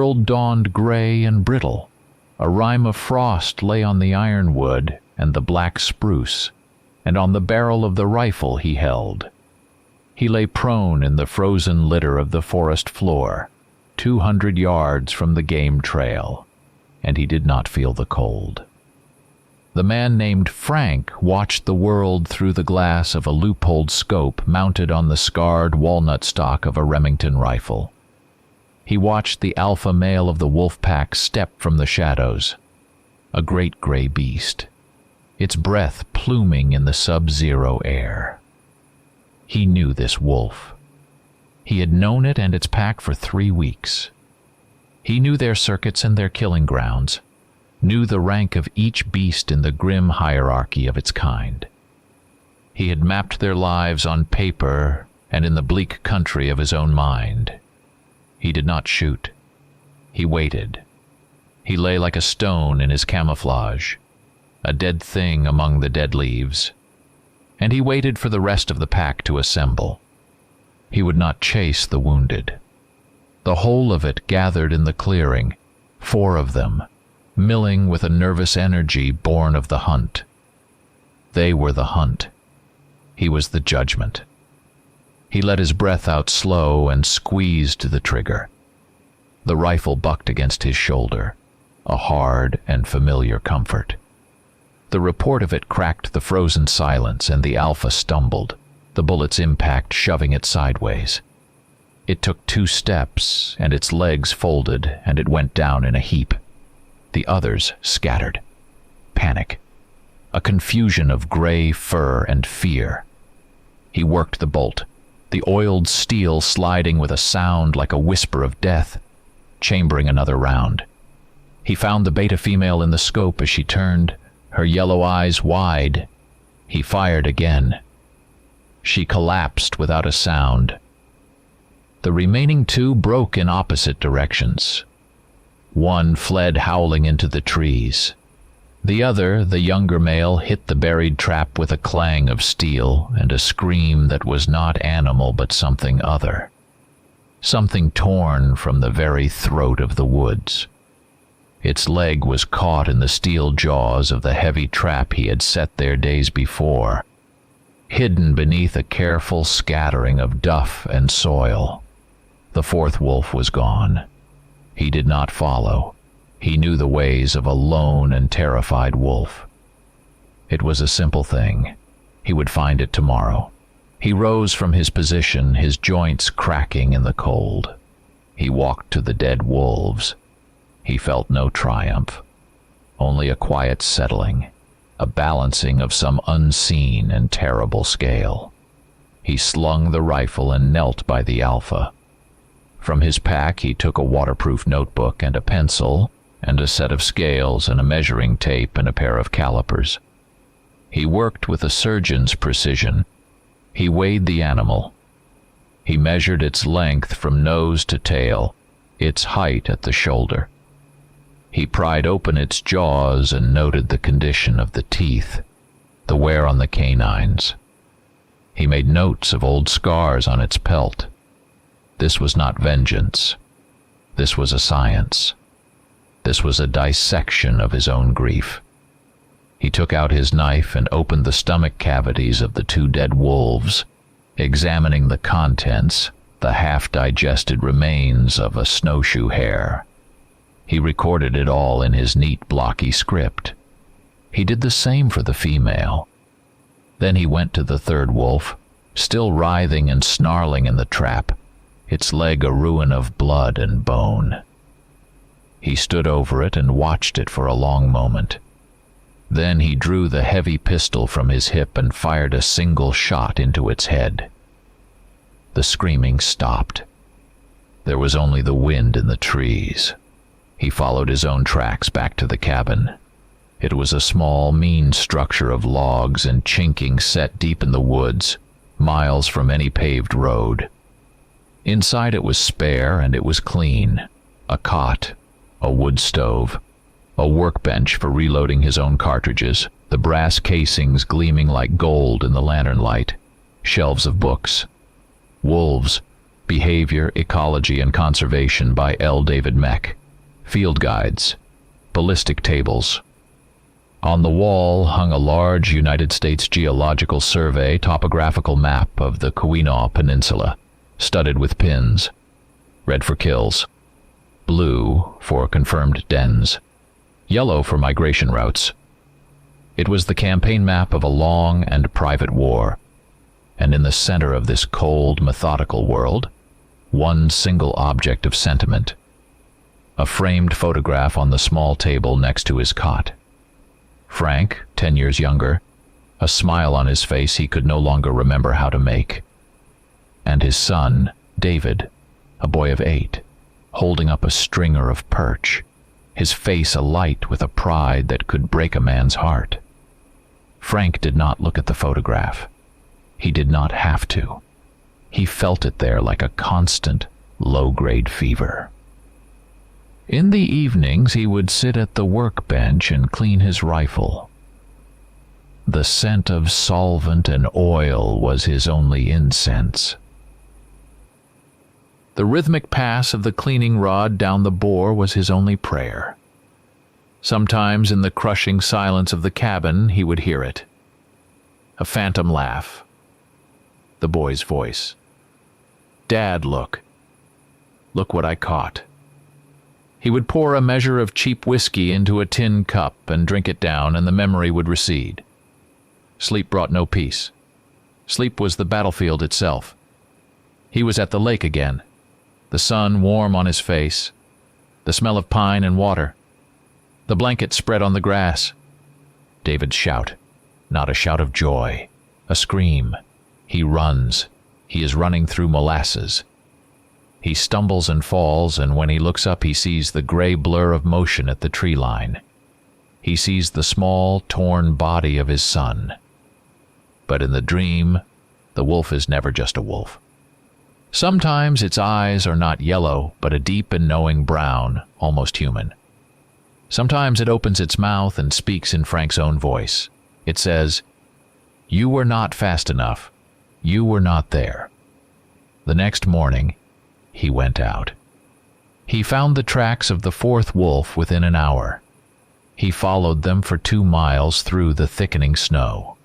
world dawned gray and brittle. A rime of frost lay on the ironwood and the black spruce, and on the barrel of the rifle he held. He lay prone in the frozen litter of the forest floor, 200 yards from the game trail, and he did not feel the cold. The man named Frank watched the world through the glass of a loopholed scope mounted on the scarred walnut stock of a Remington rifle. He watched the alpha male of the wolf pack step from the shadows, a great gray beast, its breath pluming in the sub-zero air. He knew this wolf. He had known it and its pack for 3 weeks. He knew their circuits and their killing grounds, knew the rank of each beast in the grim hierarchy of its kind. He had mapped their lives on paper and in the bleak country of his own mind. He did not shoot. He waited. He lay like a stone in his camouflage, a dead thing among the dead leaves, and he waited for the rest of the pack to assemble. He would not chase the wounded. The whole of it gathered in the clearing, 4 of them, milling with a nervous energy born of the hunt. They were the hunt. He was the judgment. He let his breath out slow and squeezed the trigger. The rifle bucked against his shoulder, a hard and familiar comfort. The report of it cracked the frozen silence, and the alpha stumbled, the bullet's impact shoving it sideways. It took 2 steps, and its legs folded, and it went down in a heap. The others scattered. Panic. A confusion of gray fur and fear. He worked the bolt, the oiled steel sliding with a sound like a whisper of death, chambering another round. He found the beta female in the scope as she turned, her yellow eyes wide. He fired again. She collapsed without a sound. The remaining 2 broke in opposite directions. One fled howling into the trees. The other, the younger male, hit the buried trap with a clang of steel and a scream that was not animal but something other. Something torn from the very throat of the woods. Its leg was caught in the steel jaws of the heavy trap he had set there days before, hidden beneath a careful scattering of duff and soil. The 4th wolf was gone. He did not follow. He knew the ways of a lone and terrified wolf. It was a simple thing. He would find it tomorrow. He rose from his position, his joints cracking in the cold. He walked to the dead wolves. He felt no triumph, only a quiet settling, a balancing of some unseen and terrible scale. He slung the rifle and knelt by the alpha. From his pack he took a waterproof notebook and a pencil, and a set of scales and a measuring tape and a pair of calipers. He worked with a surgeon's precision. He weighed the animal. He measured its length from nose to tail, its height at the shoulder. He pried open its jaws and noted the condition of the teeth, the wear on the canines. He made notes of old scars on its pelt. This was not vengeance. This was a science. This was a dissection of his own grief. He took out his knife and opened the stomach cavities of the 2 dead wolves, examining the contents, the half-digested remains of a snowshoe hare. He recorded it all in his neat, blocky script. He did the same for the female. Then he went to the 3rd wolf, still writhing and snarling in the trap, its leg a ruin of blood and bone. He stood over it and watched it for a long moment. Then he drew the heavy pistol from his hip and fired a single shot into its head. The screaming stopped. There was only the wind in the trees. He followed his own tracks back to the cabin. It was a small, mean structure of logs and chinking set deep in the woods, miles from any paved road. Inside it was spare and it was clean. A cot, a wood stove, a workbench for reloading his own cartridges, the brass casings gleaming like gold in the lantern light, shelves of books. Wolves, Behavior, Ecology, and Conservation by L. David Meck. Field guides. Ballistic tables. On the wall hung a large United States Geological Survey topographical map of the Keweenaw Peninsula, studded with pins. Red for kills. Blue for confirmed dens. Yellow for migration routes. It was the campaign map of a long and private war, and in the center of this cold, methodical world, one single object of sentiment. A framed photograph on the small table next to his cot. Frank, 10 years younger, a smile on his face he could no longer remember how to make. And his son, David, a boy of 8, holding up a stringer of perch, his face alight with a pride that could break a man's heart. Frank did not look at the photograph. He did not have to. He felt it there like a constant, low-grade fever. In the evenings he would sit at the workbench and clean his rifle. The scent of solvent and oil was his only incense. The rhythmic pass of the cleaning rod down the bore was his only prayer. Sometimes in the crushing silence of the cabin he would hear it. A phantom laugh. The boy's voice. "Dad, look. Look what I caught." He would pour a measure of cheap whiskey into a tin cup and drink it down, and the memory would recede. Sleep brought no peace. Sleep was the battlefield itself. He was at the lake again, the sun warm on his face, the smell of pine and water, the blanket spread on the grass. David's shout, not a shout of joy, a scream. He runs. He is running through molasses. He stumbles and falls, and when he looks up he sees the gray blur of motion at the tree line. He sees the small, torn body of his son. But in the dream, the wolf is never just a wolf. Sometimes its eyes are not yellow, but a deep and knowing brown, almost human. Sometimes it opens its mouth and speaks in Frank's own voice. It says, "You were not fast enough. You were not there." The next morning, he went out. He found the tracks of the fourth wolf within an hour. He followed them for 2 miles through the thickening snow.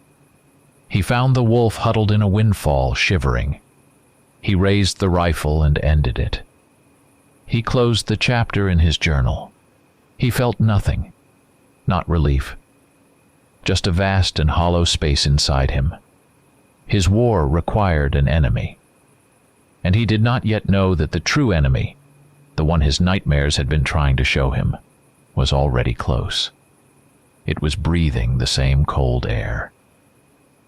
He found the wolf huddled in a windfall, shivering. He raised the rifle and ended it. He closed the chapter in his journal. He felt nothing, not relief, just a vast and hollow space inside him. His war required an enemy. And he did not yet know that the true enemy, the one his nightmares had been trying to show him, was already close. It was breathing the same cold air.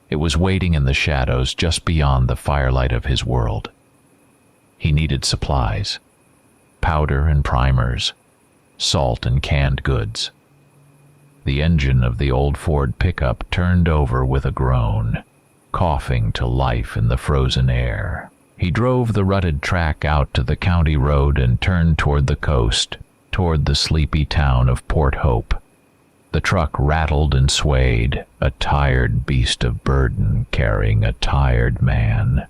It was waiting in the shadows just beyond the firelight of his world. He needed supplies, powder and primers, salt and canned goods. The engine of the old Ford pickup turned over with a groan, coughing to life in the frozen air. He drove the rutted track out to the county road and turned toward the coast, toward the sleepy town of Port Hope. The truck rattled and swayed, a tired beast of burden carrying a tired man.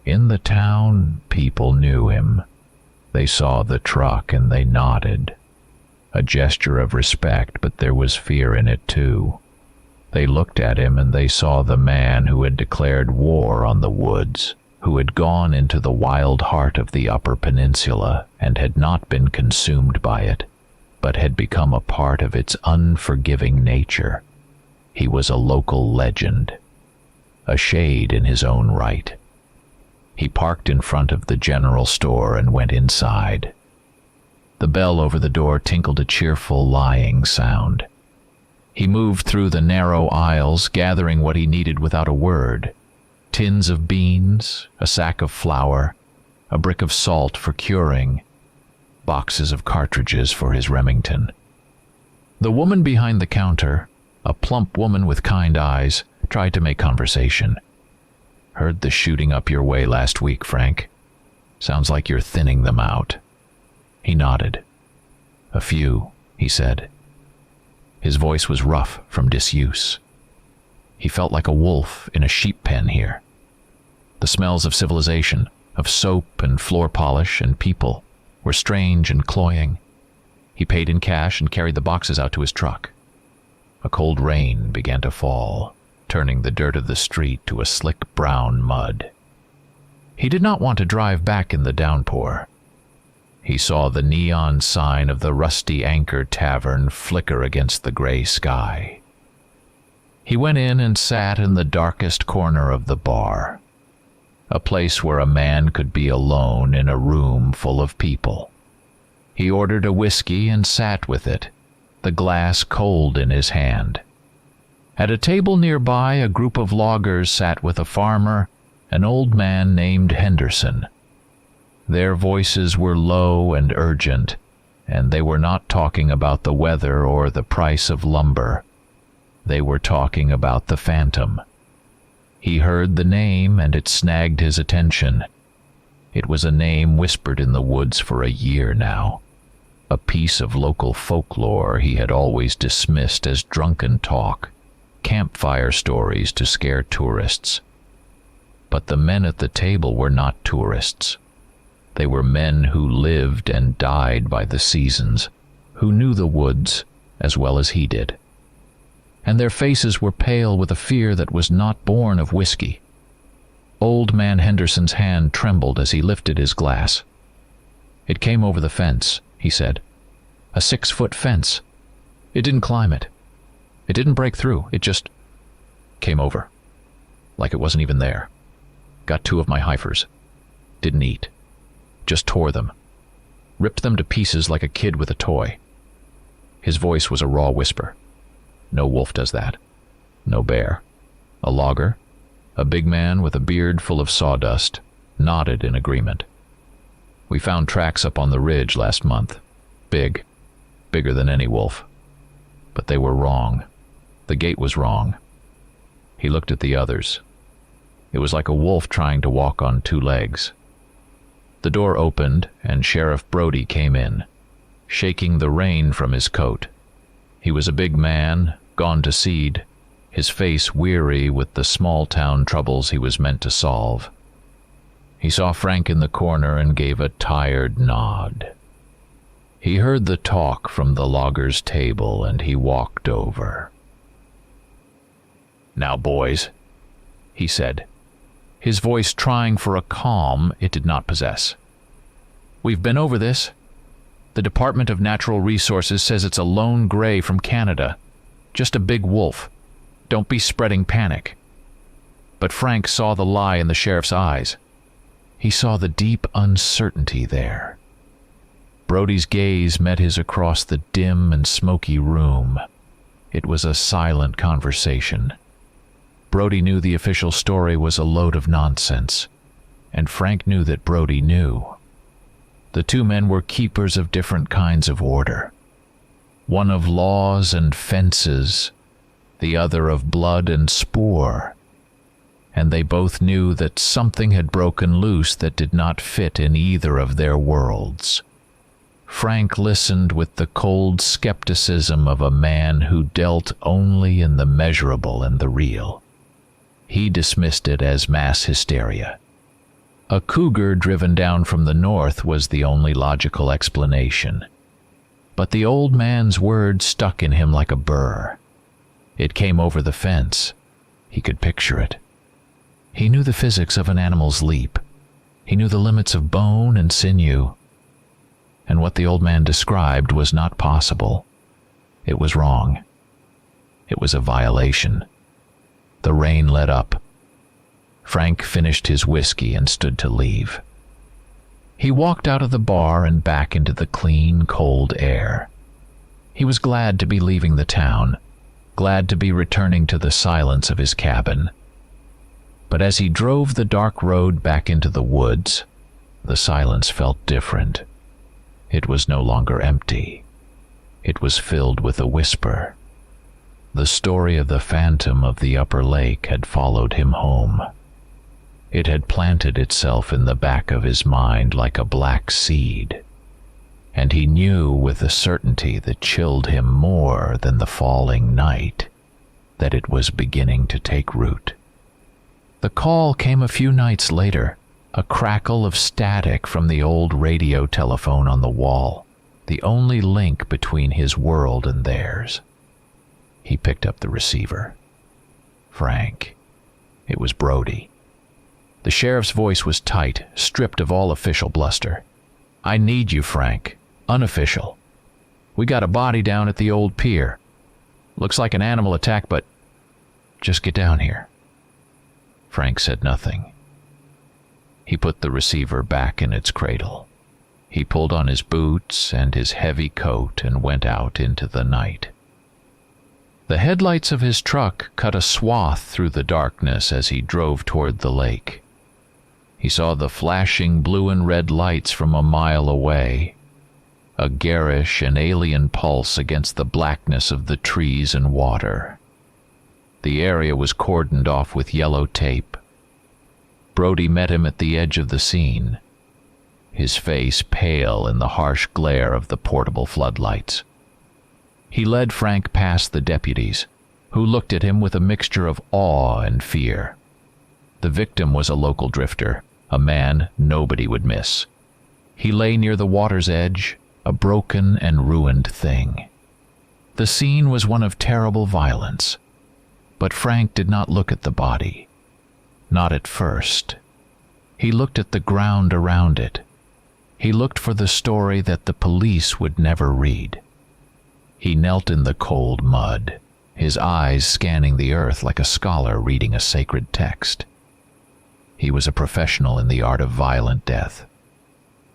In the town, people knew him. They saw the truck and they nodded. A gesture of respect, but there was fear in it too. They looked at him and they saw the man who had declared war on the woods, who had gone into the wild heart of the Upper Peninsula and had not been consumed by it, but had become a part of its unforgiving nature. He was a local legend, a shade in his own right. He parked in front of the general store and went inside. The bell over the door tinkled a cheerful lying sound. He moved through the narrow aisles, gathering what he needed without a word. Tins of beans, a sack of flour, a brick of salt for curing, boxes of cartridges for his Remington. The woman behind the counter, a plump woman with kind eyes, tried to make conversation. "Heard the shooting up your way last week, Frank. Sounds like you're thinning them out." He nodded. "A few," he said. His voice was rough from disuse. He felt like a wolf in a sheep pen here. The smells of civilization, of soap and floor polish and people, were strange and cloying. He paid in cash and carried the boxes out to his truck. A cold rain began to fall, turning the dirt of the street to a slick brown mud. He did not want to drive back in the downpour. He saw the neon sign of the Rusty Anchor Tavern flicker against the gray sky. He went in and sat in the darkest corner of the bar, a place where a man could be alone in a room full of people. He ordered a whiskey and sat with it, the glass cold in his hand. At a table nearby, a group of loggers sat with a farmer, an old man named Henderson. Their voices were low and urgent, and they were not talking about the weather or the price of lumber. They were talking about the phantom. He heard the name, and it snagged his attention. It was a name whispered in the woods for a year now, a piece of local folklore he had always dismissed as drunken talk, campfire stories to scare tourists. But the men at the table were not tourists. They were men who lived and died by the seasons, who knew the woods as well as he did. And their faces were pale with a fear that was not born of whiskey. Old man Henderson's hand trembled as he lifted his glass. "It came over the fence," he said. "A 6-foot fence. It didn't climb it. It didn't break through. It just came over. Like it wasn't even there. Got 2 of my heifers. Didn't eat. Just tore them. Ripped them to pieces like a kid with a toy." His voice was a raw whisper. No wolf does that. No bear. A logger, a big man with a beard full of sawdust, nodded in agreement. "We found tracks up on the ridge last month. Bigger than any wolf. But they were wrong. The gait was wrong." He looked at the others. It was like a wolf trying to walk on 2 legs. The door opened, and Sheriff Brody came in, shaking the rain from his coat. He was a big man, gone to seed, his face weary with the small-town troubles he was meant to solve. He saw Frank in the corner and gave a tired nod. He heard the talk from the logger's table, and he walked over. "Now, boys," he said, his voice trying for a calm it did not possess. "We've been over this. The Department of Natural Resources says it's a lone gray from Canada. Just a big wolf. Don't be spreading panic." But Frank saw the lie in the sheriff's eyes. He saw the deep uncertainty there. Brody's gaze met his across the dim and smoky room. It was a silent conversation. Brody knew the official story was a load of nonsense, and Frank knew that Brody knew. The 2 men were keepers of different kinds of order. One of laws and fences, the other of blood and spoor. And they both knew that something had broken loose that did not fit in either of their worlds. Frank listened with the cold skepticism of a man who dealt only in the measurable and the real. He dismissed it as mass hysteria. A cougar driven down from the north was the only logical explanation. But the old man's word stuck in him like a burr. It came over the fence. He could picture it. He knew the physics of an animal's leap. He knew the limits of bone and sinew. And what the old man described was not possible. It was wrong. It was a violation. The rain let up. Frank finished his whiskey and stood to leave. He walked out of the bar and back into the clean, cold air. He was glad to be leaving the town, glad to be returning to the silence of his cabin. But as he drove the dark road back into the woods, the silence felt different. It was no longer empty. It was filled with a whisper. The story of the phantom of the upper lake had followed him home. It had planted itself in the back of his mind like a black seed, and he knew with a certainty that chilled him more than the falling night that it was beginning to take root. The call came a few nights later, A crackle of static from the old radio telephone on the wall, the only link between his world and theirs. He picked up the receiver. Frank. It was Brody. The sheriff's voice was tight, stripped of all official bluster. "I need you, Frank. Unofficial. We got a body down at the old pier. Looks like an animal attack, but just get down here." Frank said nothing. He put the receiver back in its cradle. He pulled on his boots and his heavy coat and went out into the night. The headlights of his truck cut a swath through the darkness as he drove toward the lake. He saw the flashing blue and red lights from a mile away, a garish and alien pulse against the blackness of the trees and water. The area was cordoned off with yellow tape. Brody met him at the edge of the scene, his face pale in the harsh glare of the portable floodlights. He led Frank past the deputies, who looked at him with a mixture of awe and fear. The victim was a local drifter, a man nobody would miss. He lay near the water's edge, a broken and ruined thing. The scene was one of terrible violence, but Frank did not look at the body. Not at first. He looked at the ground around it. He looked for the story that the police would never read. He knelt in the cold mud, his eyes scanning the earth like a scholar reading a sacred text. He was a professional in the art of violent death.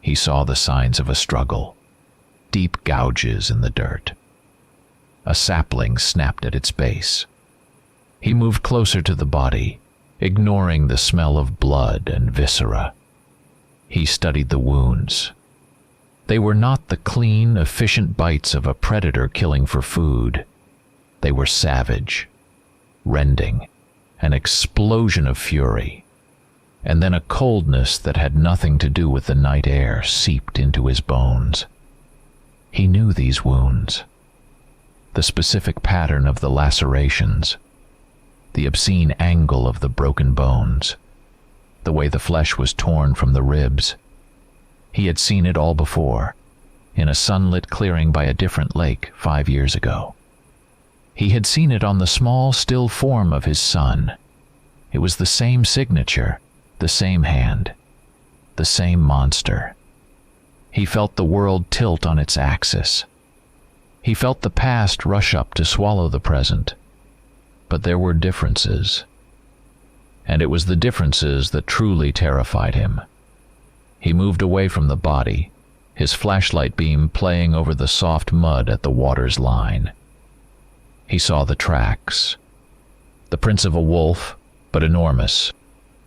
He saw the signs of a struggle, deep gouges in the dirt. A sapling snapped at its base. He moved closer to the body, ignoring the smell of blood and viscera. He studied the wounds. They were not the clean, efficient bites of a predator killing for food. They were savage, rending, an explosion of fury. And then a coldness that had nothing to do with the night air seeped into his bones. He knew these wounds. The specific pattern of the lacerations, the obscene angle of the broken bones, the way the flesh was torn from the ribs. He had seen it all before, in a sunlit clearing by a different lake 5 years ago. He had seen it on the small, still form of his son. It was the same signature, the same hand, the same monster. He felt the world tilt on its axis. He felt the past rush up to swallow the present. But there were differences. And it was the differences that truly terrified him. He moved away from the body, his flashlight beam playing over the soft mud at the water's line. He saw the tracks. The prints of a wolf, but enormous.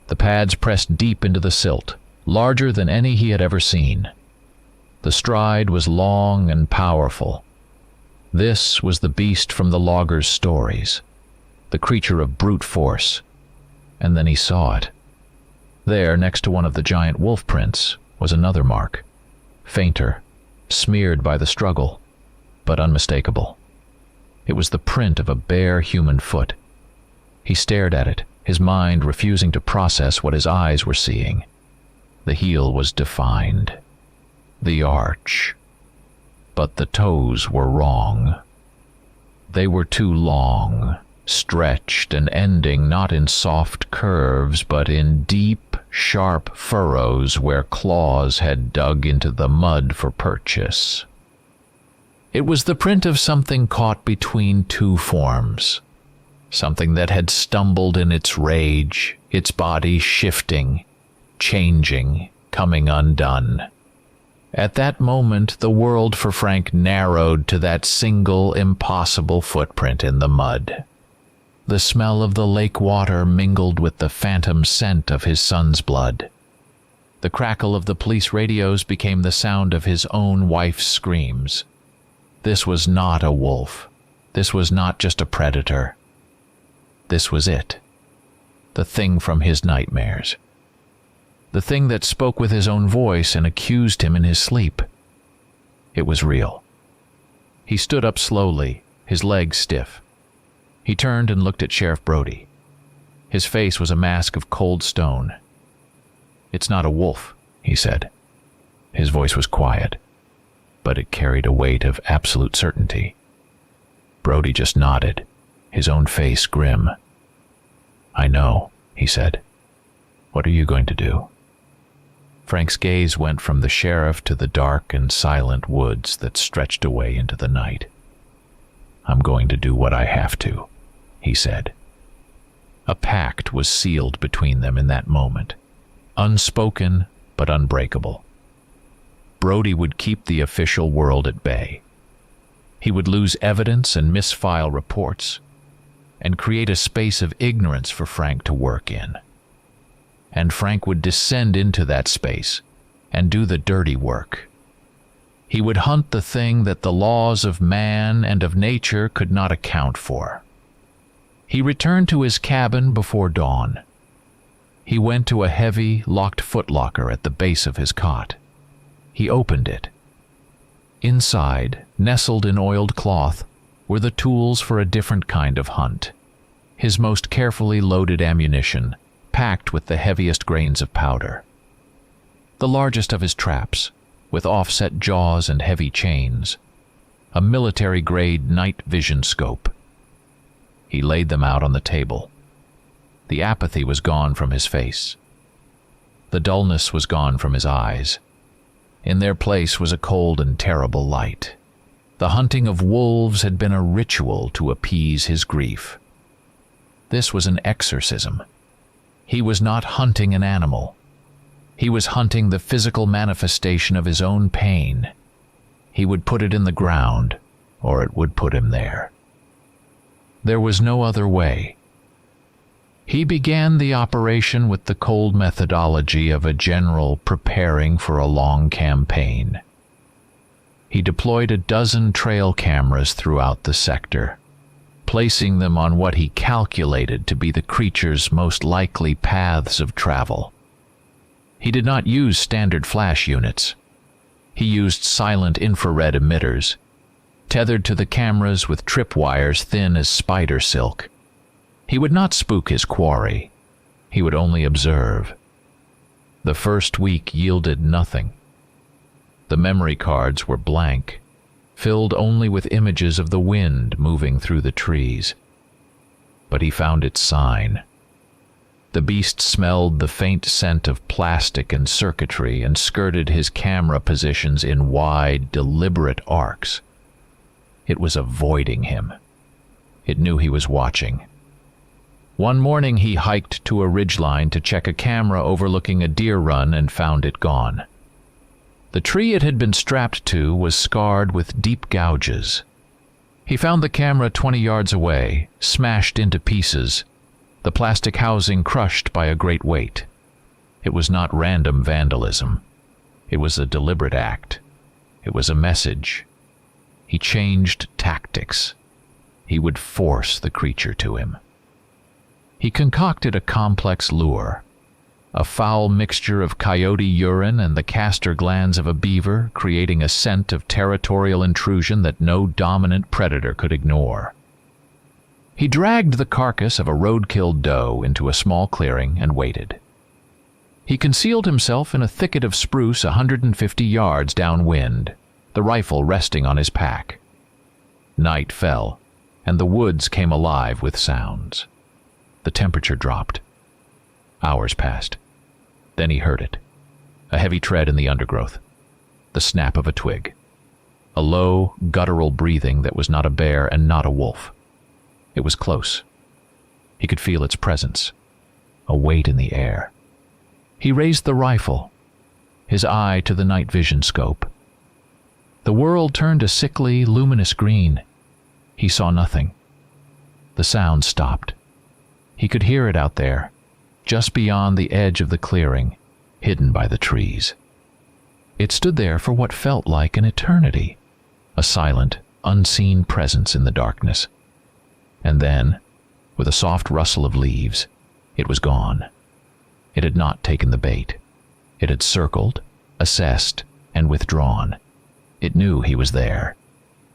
The pads pressed deep into the silt, larger than any he had ever seen. The stride was long and powerful. This was the beast from the loggers' stories, the creature of brute force. And then he saw it. There, next to one of the giant wolf prints, was another mark, fainter, smeared by the struggle, but unmistakable. It was the print of a bare human foot. He stared at it, his mind refusing to process what his eyes were seeing. The heel was defined, the arch, but the toes were wrong. They were too long, stretched and ending not in soft curves, but in deep, sharp furrows where claws had dug into the mud for purchase. It was the print of something caught between two forms, something that had stumbled in its rage, its body shifting, changing, coming undone. At that moment, the world for Frank narrowed to that single, impossible footprint in the mud. The smell of the lake water mingled with the phantom scent of his son's blood. The crackle of the police radios became the sound of his own wife's screams. This was not a wolf. This was not just a predator. This was it. The thing from his nightmares. The thing that spoke with his own voice and accused him in his sleep. It was real. He stood up slowly, his legs stiff. He turned and looked at Sheriff Brody. His face was a mask of cold stone. "It's not a wolf," he said. His voice was quiet, but it carried a weight of absolute certainty. Brody just nodded, his own face grim. "I know," he said. "What are you going to do?" Frank's gaze went from the sheriff to the dark and silent woods that stretched away into the night. "I'm going to do what I have to," he said. A pact was sealed between them in that moment, unspoken but unbreakable. Brody would keep the official world at bay. He would lose evidence and misfile reports, and create a space of ignorance for Frank to work in. And Frank would descend into that space and do the dirty work. He would hunt the thing that the laws of man and of nature could not account for. He returned to his cabin before dawn. He went to a heavy, locked footlocker at the base of his cot. He opened it. Inside, nestled in oiled cloth, were the tools for a different kind of hunt. His most carefully loaded ammunition, packed with the heaviest grains of powder. The largest of his traps, with offset jaws and heavy chains. A military-grade night vision scope. He laid them out on the table. The apathy was gone from his face. The dullness was gone from his eyes. In their place was a cold and terrible light. The hunting of wolves had been a ritual to appease his grief. This was an exorcism. He was not hunting an animal. He was hunting the physical manifestation of his own pain. He would put it in the ground, or it would put him there. There was no other way. He began the operation with the cold methodology of a general preparing for a long campaign. He deployed a dozen trail cameras throughout the sector, placing them on what he calculated to be the creature's most likely paths of travel. He did not use standard flash units. He used silent infrared emitters, tethered to the cameras with tripwires thin as spider silk. He would not spook his quarry. He would only observe. The first week yielded nothing. The memory cards were blank, filled only with images of the wind moving through the trees. But he found its sign. The beast smelled the faint scent of plastic and circuitry and skirted his camera positions in wide, deliberate arcs. It was avoiding him. It knew he was watching. One morning he hiked to a ridgeline to check a camera overlooking a deer run and found it gone. The tree it had been strapped to was scarred with deep gouges. He found the camera 20 yards away, smashed into pieces, the plastic housing crushed by a great weight. It was not random vandalism. It was a deliberate act. It was a message. He changed tactics. He would force the creature to him. He concocted a complex lure, a foul mixture of coyote urine and the castor glands of a beaver, creating a scent of territorial intrusion that no dominant predator could ignore. He dragged the carcass of a road-killed doe into a small clearing and waited. He concealed himself in a thicket of spruce 150 yards downwind, the rifle resting on his pack. Night fell, and the woods came alive with sounds. The temperature dropped. Hours passed. Then he heard it. A heavy tread in the undergrowth. The snap of a twig. A low, guttural breathing that was not a bear and not a wolf. It was close. He could feel its presence. A weight in the air. He raised the rifle, his eye to the night vision scope. The world turned a sickly, luminous green. He saw nothing. The sound stopped. He could hear it out there, just beyond the edge of the clearing, hidden by the trees. It stood there for what felt like an eternity, a silent, unseen presence in the darkness. And then, with a soft rustle of leaves, it was gone. It had not taken the bait. It had circled, assessed, and withdrawn. It knew he was there.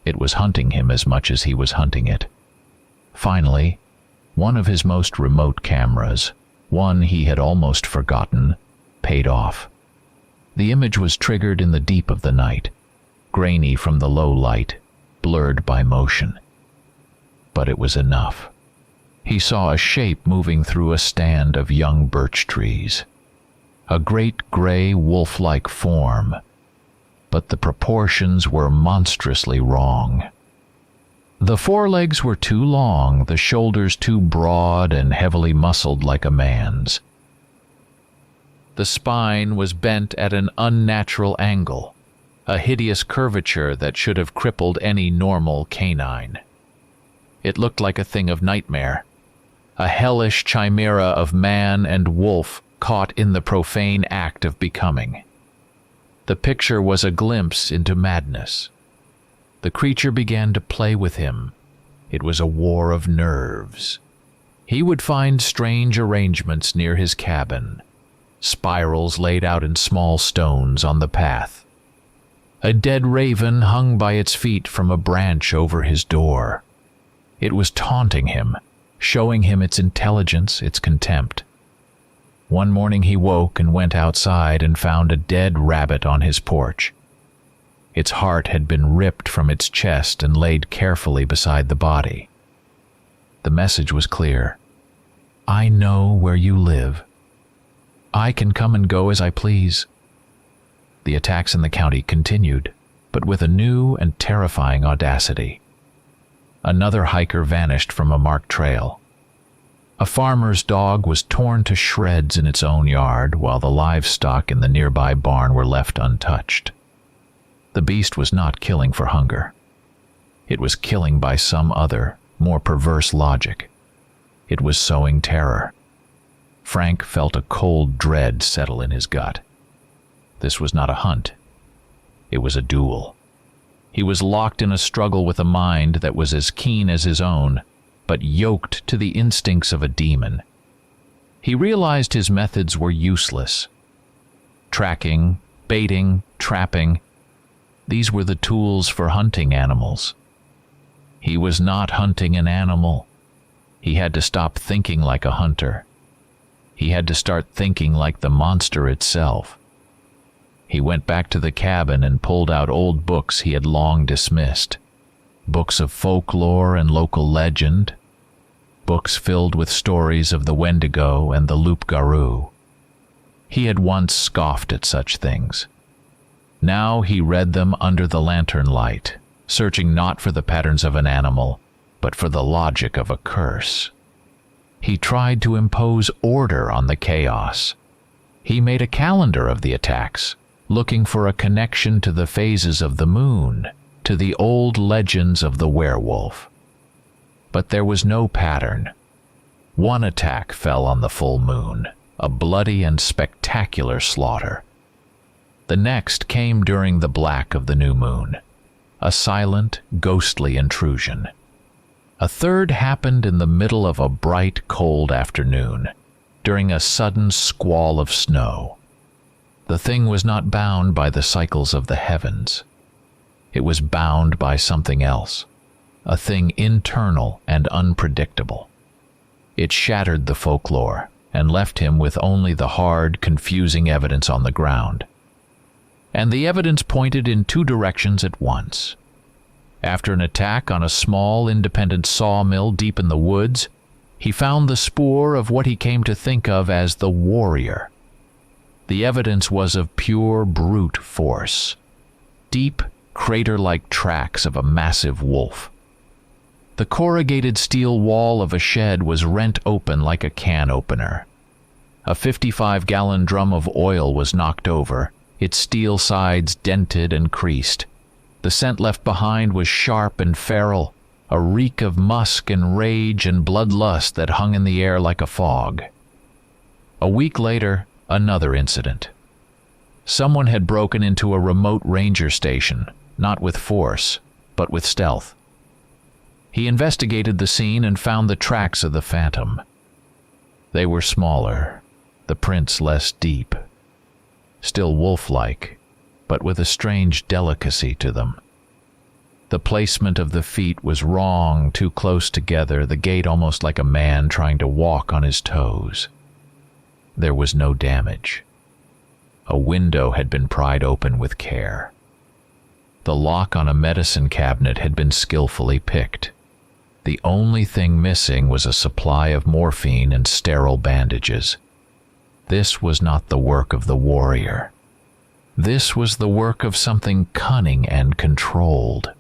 It was hunting him as much as he was hunting it. Finally, one of his most remote cameras, one he had almost forgotten, paid off. The image was triggered in the deep of the night, grainy from the low light, blurred by motion. But it was enough. He saw a shape moving through a stand of young birch trees. A great gray wolf-like form, but the proportions were monstrously wrong. The forelegs were too long, the shoulders too broad and heavily muscled like a man's. The spine was bent at an unnatural angle, a hideous curvature that should have crippled any normal canine. It looked like a thing of nightmare, a hellish chimera of man and wolf caught in the profane act of becoming. The picture was a glimpse into madness. The creature began to play with him. It was a war of nerves. He would find strange arrangements near his cabin, spirals laid out in small stones on the path. A dead raven hung by its feet from a branch over his door. It was taunting him, showing him its intelligence, its contempt. One morning he woke and went outside and found a dead rabbit on his porch. Its heart had been ripped from its chest and laid carefully beside the body. The message was clear. I know where you live. I can come and go as I please. The attacks in the county continued, but with a new and terrifying audacity. Another hiker vanished from a marked trail. A farmer's dog was torn to shreds in its own yard, while the livestock in the nearby barn were left untouched. The beast was not killing for hunger. It was killing by some other, more perverse logic. It was sowing terror. Frank felt a cold dread settle in his gut. This was not a hunt. It was a duel. He was locked in a struggle with a mind that was as keen as his own, but yoked to the instincts of a demon. He realized his methods were useless. Tracking, baiting, trapping, these were the tools for hunting animals. He was not hunting an animal. He had to stop thinking like a hunter. He had to start thinking like the monster itself. He went back to the cabin and pulled out old books he had long dismissed. Books of folklore and local legend. Books filled with stories of the Wendigo and the loup-garou. He had once scoffed at such things. Now he read them under the lantern light, searching not for the patterns of an animal, but for the logic of a curse. He tried to impose order on the chaos. He made a calendar of the attacks, looking for a connection to the phases of the moon, to the old legends of the werewolf. But there was no pattern. One attack fell on the full moon, a bloody and spectacular slaughter. The next came during the black of the new moon, a silent, ghostly intrusion. A third happened in the middle of a bright, cold afternoon, during a sudden squall of snow. The thing was not bound by the cycles of the heavens. It was bound by something else, a thing internal and unpredictable. It shattered the folklore and left him with only the hard, confusing evidence on the ground. And the evidence pointed in two directions at once. After an attack on a small, independent sawmill deep in the woods, he found the spoor of what he came to think of as the warrior. The evidence was of pure brute force, deep, crater-like tracks of a massive wolf. The corrugated steel wall of a shed was rent open like a can opener. A 55-gallon drum of oil was knocked over, its steel sides dented and creased. The scent left behind was sharp and feral, a reek of musk and rage and bloodlust that hung in the air like a fog. A week later, another incident. Someone had broken into a remote ranger station, not with force, but with stealth. He investigated the scene and found the tracks of the phantom. They were smaller, the prints less deep. Still wolf-like, but with a strange delicacy to them. The placement of the feet was wrong, too close together, the gait almost like a man trying to walk on his toes. There was no damage. A window had been pried open with care. The lock on a medicine cabinet had been skillfully picked. The only thing missing was a supply of morphine and sterile bandages. This was not the work of the warrior. This was the work of something cunning and controlled.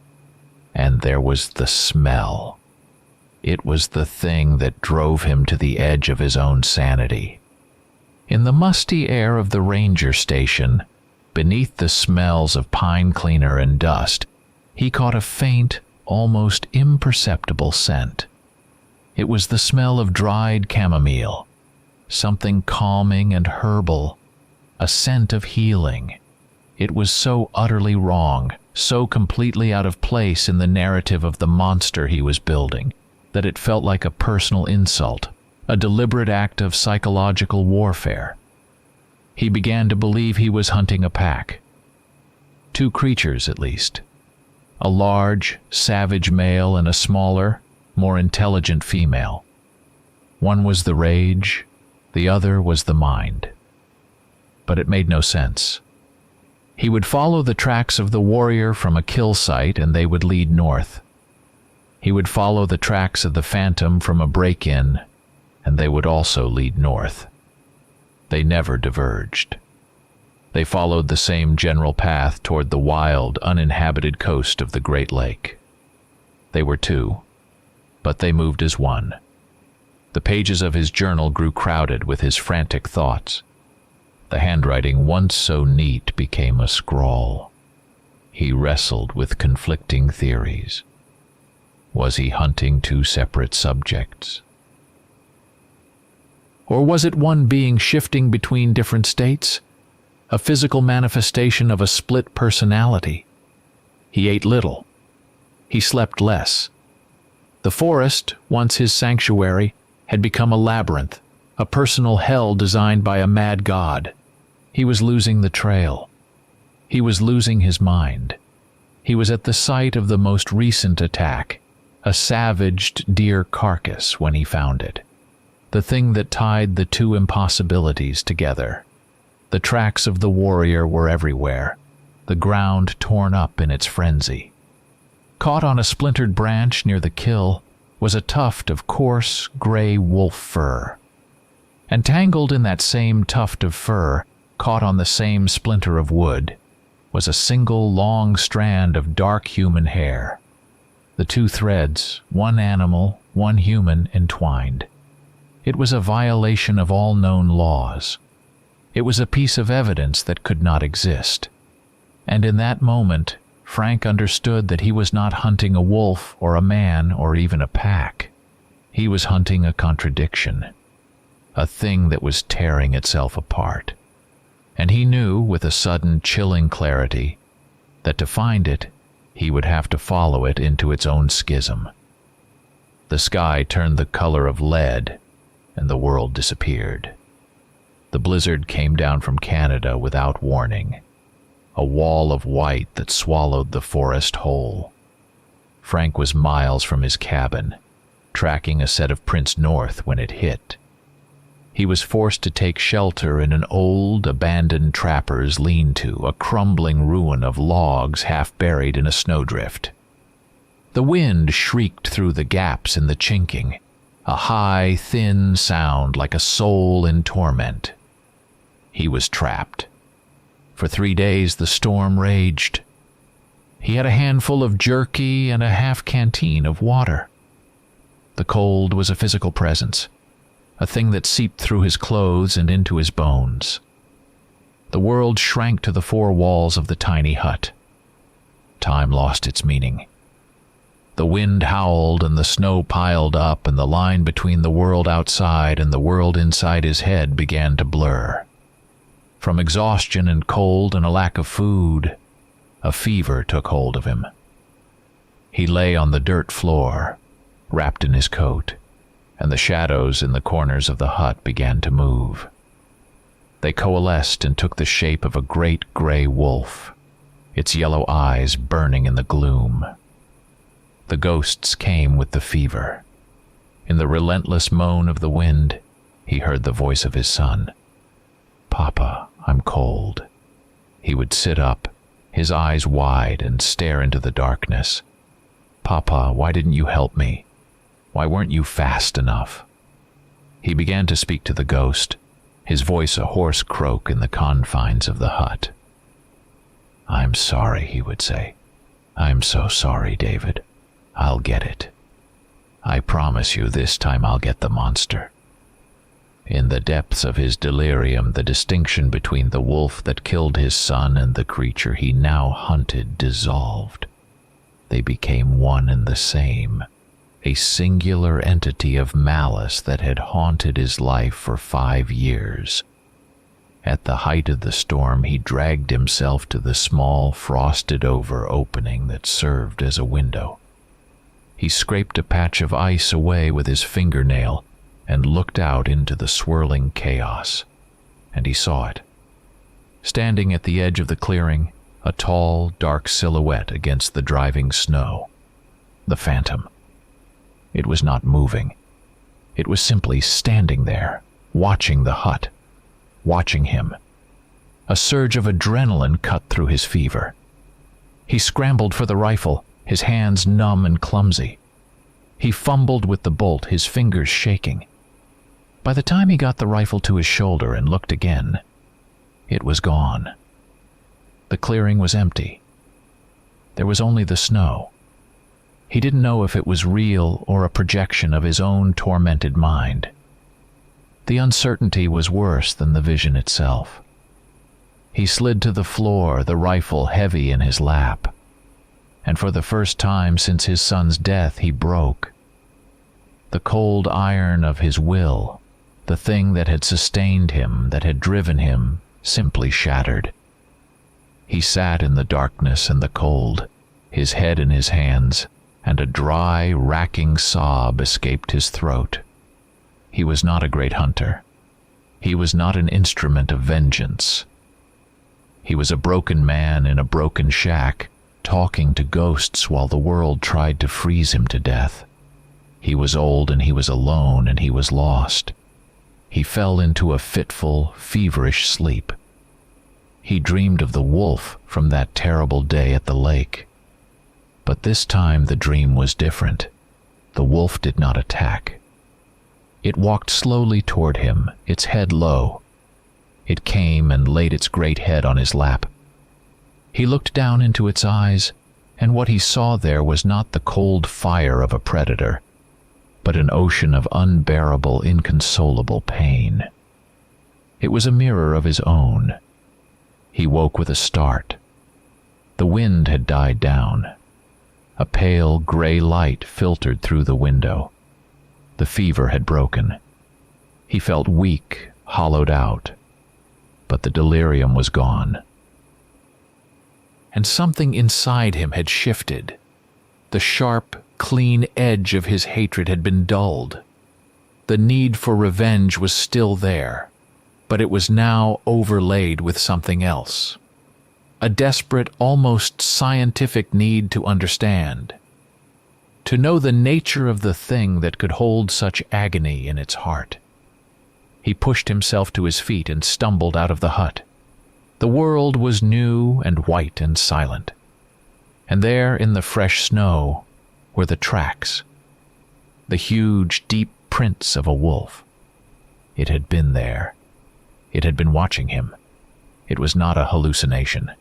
And there was the smell. It was the thing that drove him to the edge of his own sanity. In the musty air of the ranger station, beneath the smells of pine cleaner and dust, he caught a faint, almost imperceptible scent. It was the smell of dried chamomile, something calming and herbal, a scent of healing. It was so utterly wrong, so completely out of place in the narrative of the monster he was building, that it felt like a personal insult, a deliberate act of psychological warfare. He began to believe he was hunting a pack. Two creatures, at least. A large, savage male and a smaller, more intelligent female. One was the rage, the other was the mind. But it made no sense. He would follow the tracks of the warrior from a kill site and they would lead north. He would follow the tracks of the phantom from a break-in and they would also lead north. They never diverged. They followed the same general path toward the wild, uninhabited coast of the Great Lake. They were two, but they moved as one. The pages of his journal grew crowded with his frantic thoughts. The handwriting, once so neat, became a scrawl. He wrestled with conflicting theories. Was he hunting two separate subjects? Or was it one being shifting between different states? A physical manifestation of a split personality. He ate little. He slept less. The forest, once his sanctuary, had become a labyrinth, a personal hell designed by a mad god. He was losing the trail. He was losing his mind. He was at the site of the most recent attack, a savaged deer carcass when he found it. The thing that tied the two impossibilities together. The tracks of the warrior were everywhere, the ground torn up in its frenzy. Caught on a splintered branch near the kill was a tuft of coarse, gray wolf fur. And tangled in that same tuft of fur, caught on the same splinter of wood, was a single long strand of dark human hair. The two threads, one animal, one human, entwined. It was a violation of all known laws. It was a piece of evidence that could not exist. And in that moment, Frank understood that he was not hunting a wolf or a man or even a pack. He was hunting a contradiction, a thing that was tearing itself apart. And he knew with a sudden chilling clarity that to find it, he would have to follow it into its own schism. The sky turned the color of lead, and the world disappeared. The blizzard came down from Canada without warning, a wall of white that swallowed the forest whole. Frank was miles from his cabin, tracking a set of prints north when it hit. He was forced to take shelter in an old, abandoned trapper's lean-to, a crumbling ruin of logs half buried in a snowdrift. The wind shrieked through the gaps in the chinking, a high, thin sound like a soul in torment. He was trapped. For 3 days the storm raged. He had a handful of jerky and a half canteen of water. The cold was a physical presence, a thing that seeped through his clothes and into his bones. The world shrank to the four walls of the tiny hut. Time lost its meaning. The wind howled and the snow piled up, and the line between the world outside and the world inside his head began to blur. From exhaustion and cold and a lack of food, a fever took hold of him. He lay on the dirt floor, wrapped in his coat, and the shadows in the corners of the hut began to move. They coalesced and took the shape of a great gray wolf, its yellow eyes burning in the gloom. The ghosts came with the fever. In the relentless moan of the wind, he heard the voice of his son. "Papa, I'm cold." He would sit up, his eyes wide, and stare into the darkness. "Papa, why didn't you help me? Why weren't you fast enough?" He began to speak to the ghost, his voice a hoarse croak in the confines of the hut. "I'm sorry," he would say. "I'm so sorry, David. I'll get it. I promise you this time I'll get the monster." In the depths of his delirium, the distinction between the wolf that killed his son and the creature he now hunted dissolved. They became one and the same, a singular entity of malice that had haunted his life for 5 years. At the height of the storm, he dragged himself to the small, frosted-over opening that served as a window. He scraped a patch of ice away with his fingernail and looked out into the swirling chaos, and he saw it. Standing at the edge of the clearing, a tall, dark silhouette against the driving snow. The phantom. It was not moving. It was simply standing there, watching the hut, watching him. A surge of adrenaline cut through his fever. He scrambled for the rifle, his hands numb and clumsy. He fumbled with the bolt, his fingers shaking. By the time he got the rifle to his shoulder and looked again, it was gone. The clearing was empty. There was only the snow. He didn't know if it was real or a projection of his own tormented mind. The uncertainty was worse than the vision itself. He slid to the floor, the rifle heavy in his lap. And for the first time since his son's death, he broke. The cold iron of his will, the thing that had sustained him, that had driven him, simply shattered. He sat in the darkness and the cold, his head in his hands, and a dry, racking sob escaped his throat. He was not a great hunter. He was not an instrument of vengeance. He was a broken man in a broken shack, talking to ghosts while the world tried to freeze him to death. He was old and he was alone and he was lost. He fell into a fitful, feverish sleep. He dreamed of the wolf from that terrible day at the lake. But this time the dream was different. The wolf did not attack. It walked slowly toward him, its head low. It came and laid its great head on his lap. He looked down into its eyes, and what he saw there was not the cold fire of a predator, but an ocean of unbearable, inconsolable pain. It was a mirror of his own. He woke with a start. The wind had died down. A pale, gray light filtered through the window. The fever had broken. He felt weak, hollowed out, but the delirium was gone. And something inside him had shifted. The sharp, clean edge of his hatred had been dulled. The need for revenge was still there, but it was now overlaid with something else. A desperate, almost scientific need to understand. To know the nature of the thing that could hold such agony in its heart. He pushed himself to his feet and stumbled out of the hut. The world was new and white and silent. And there in the fresh snow were the tracks. The huge, deep prints of a wolf. It had been there. It had been watching him. It was not a hallucination.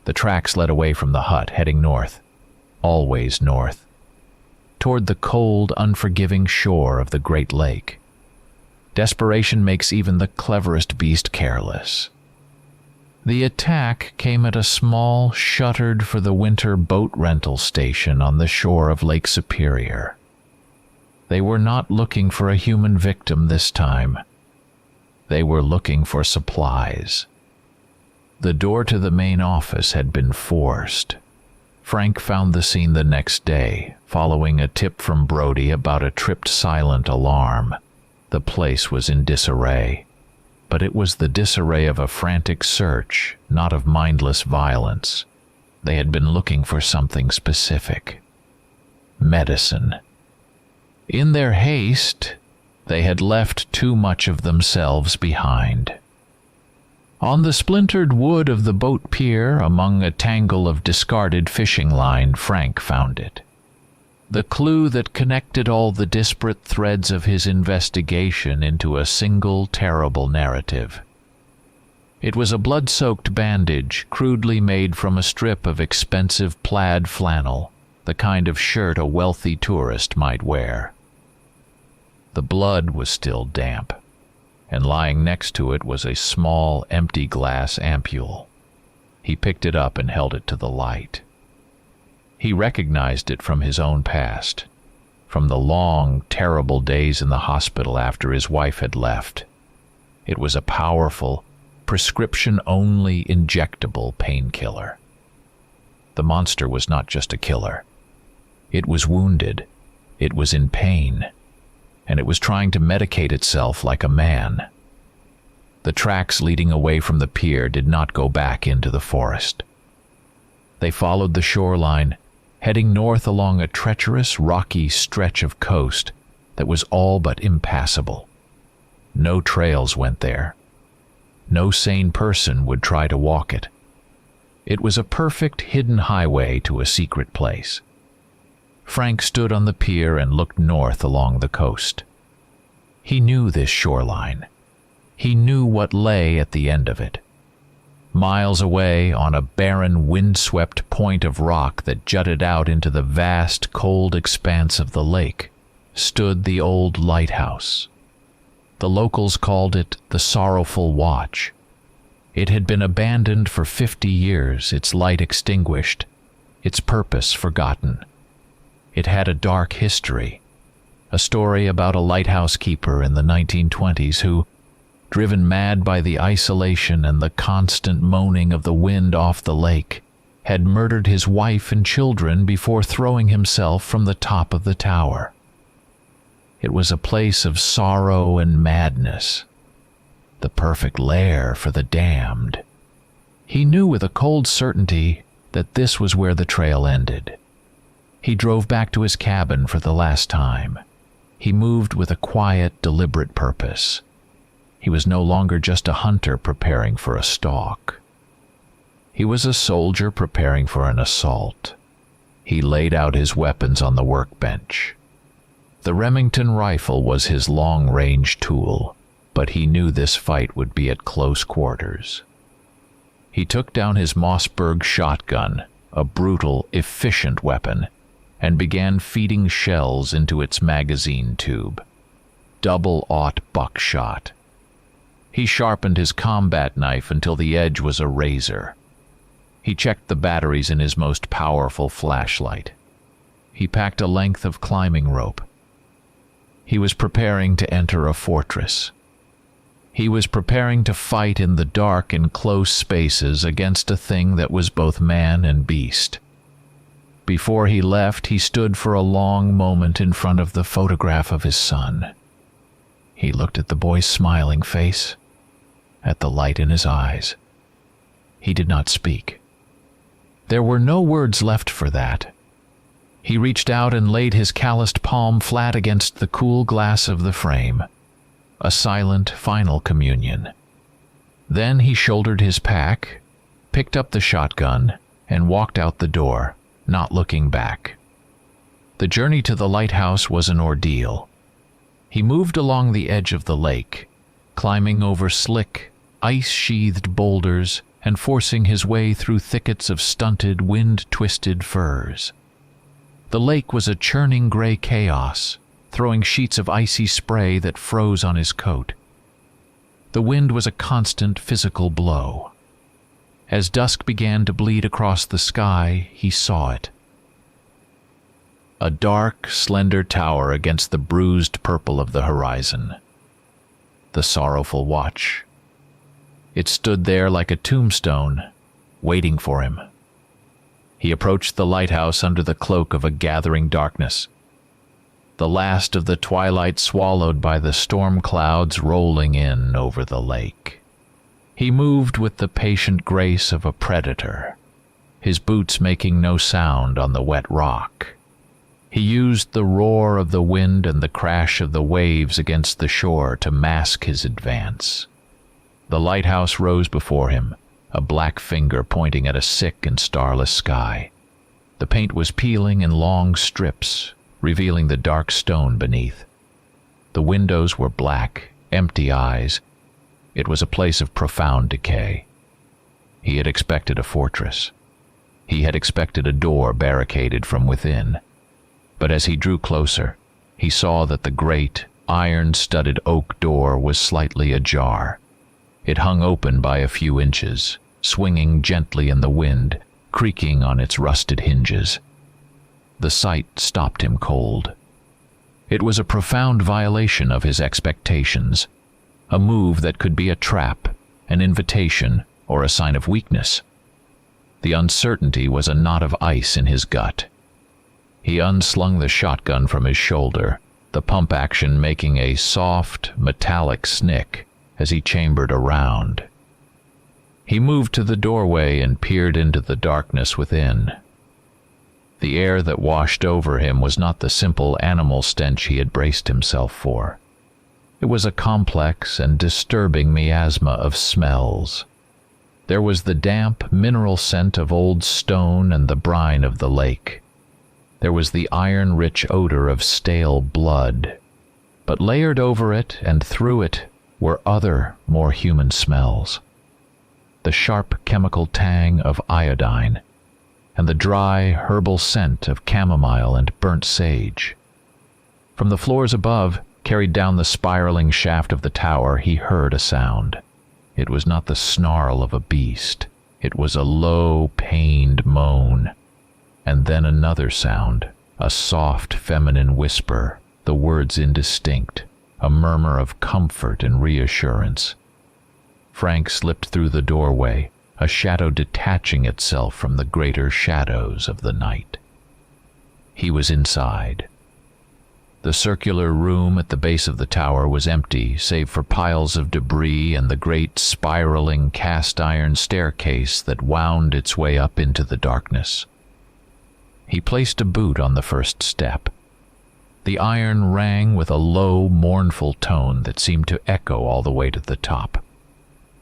The tracks led away from the hut, heading north. Always north. Toward the cold, unforgiving shore of the Great Lake. Desperation makes even the cleverest beast careless. The attack came at a small, shuttered-for-the-winter boat rental station on the shore of Lake Superior. They were not looking for a human victim this time. They were looking for supplies. The door to the main office had been forced. Frank found the scene the next day, following a tip from Brody about a tripped silent alarm. The place was in disarray. But it was the disarray of a frantic search, not of mindless violence. They had been looking for something specific. Medicine. In their haste, they had left too much of themselves behind. On the splintered wood of the boat pier, among a tangle of discarded fishing line, Frank found it. The clue that connected all the disparate threads of his investigation into a single terrible narrative. It was a blood-soaked bandage, crudely made from a strip of expensive plaid flannel, the kind of shirt a wealthy tourist might wear. The blood was still damp, and lying next to it was a small, empty glass ampule. He picked it up and held it to the light. He recognized it from his own past, from the long, terrible days in the hospital after his wife had left. It was a powerful, prescription-only injectable painkiller. The monster was not just a killer. It was wounded, it was in pain, and it was trying to medicate itself like a man. The tracks leading away from the pier did not go back into the forest. They followed the shoreline, heading north along a treacherous, rocky stretch of coast that was all but impassable. No trails went there. No sane person would try to walk it. It was a perfect hidden highway to a secret place. Frank stood on the pier and looked north along the coast. He knew this shoreline. He knew what lay at the end of it. Miles away, on a barren, windswept point of rock that jutted out into the vast, cold expanse of the lake, stood the old lighthouse. The locals called it the Sorrowful Watch. It had been abandoned for 50 years, its light extinguished, its purpose forgotten. It had a dark history, a story about a lighthouse keeper in the 1920s who, driven mad by the isolation and the constant moaning of the wind off the lake, had murdered his wife and children before throwing himself from the top of the tower. It was a place of sorrow and madness, the perfect lair for the damned. He knew with a cold certainty that this was where the trail ended. He drove back to his cabin for the last time. He moved with a quiet, deliberate purpose. He was no longer just a hunter preparing for a stalk. He was a soldier preparing for an assault. He laid out his weapons on the workbench. The Remington rifle was his long-range tool, but he knew this fight would be at close quarters. He took down his Mossberg shotgun, a brutal, efficient weapon, and began feeding shells into its magazine tube. Double-aught buckshot. He sharpened his combat knife until the edge was a razor. He checked the batteries in his most powerful flashlight. He packed a length of climbing rope. He was preparing to enter a fortress. He was preparing to fight in the dark and close spaces against a thing that was both man and beast. Before he left, he stood for a long moment in front of the photograph of his son. He looked at the boy's smiling face, at the light in his eyes. He did not speak. There were no words left for that. He reached out and laid his calloused palm flat against the cool glass of the frame. A silent, final communion. Then he shouldered his pack, picked up the shotgun, and walked out the door, not looking back. The journey to the lighthouse was an ordeal. He moved along the edge of the lake, climbing over slick, ice-sheathed boulders and forcing his way through thickets of stunted, wind-twisted firs. The lake was a churning gray chaos, throwing sheets of icy spray that froze on his coat. The wind was a constant physical blow. As dusk began to bleed across the sky, he saw it. A dark, slender tower against the bruised purple of the horizon. The Sorrowful Watch. It stood there like a tombstone, waiting for him. He approached the lighthouse under the cloak of a gathering darkness. The last of the twilight swallowed by the storm clouds rolling in over the lake. He moved with the patient grace of a predator, his boots making no sound on the wet rock. He used the roar of the wind and the crash of the waves against the shore to mask his advance. The lighthouse rose before him, a black finger pointing at a sick and starless sky. The paint was peeling in long strips, revealing the dark stone beneath. The windows were black, empty eyes. It was a place of profound decay. He had expected a fortress. He had expected a door barricaded from within. But as he drew closer, he saw that the great, iron-studded oak door was slightly ajar. It hung open by a few inches, swinging gently in the wind, creaking on its rusted hinges. The sight stopped him cold. It was a profound violation of his expectations, a move that could be a trap, an invitation, or a sign of weakness. The uncertainty was a knot of ice in his gut. He unslung the shotgun from his shoulder, the pump action making a soft, metallic snick as he chambered around. He moved to the doorway and peered into the darkness within. The air that washed over him was not the simple animal stench he had braced himself for. It was a complex and disturbing miasma of smells. There was the damp, mineral scent of old stone and the brine of the lake. There was the iron-rich odor of stale blood. But layered over it and through it were other, more human smells. The sharp chemical tang of iodine, and the dry, herbal scent of chamomile and burnt sage. From the floors above, carried down the spiraling shaft of the tower, he heard a sound. It was not the snarl of a beast. It was a low, pained moan. And then another sound, a soft feminine whisper, the words indistinct, a murmur of comfort and reassurance. Frank slipped through the doorway, a shadow detaching itself from the greater shadows of the night. He was inside. The circular room at the base of the tower was empty, save for piles of debris and the great spiraling cast-iron staircase that wound its way up into the darkness. He placed a boot on the first step. The iron rang with a low, mournful tone that seemed to echo all the way to the top.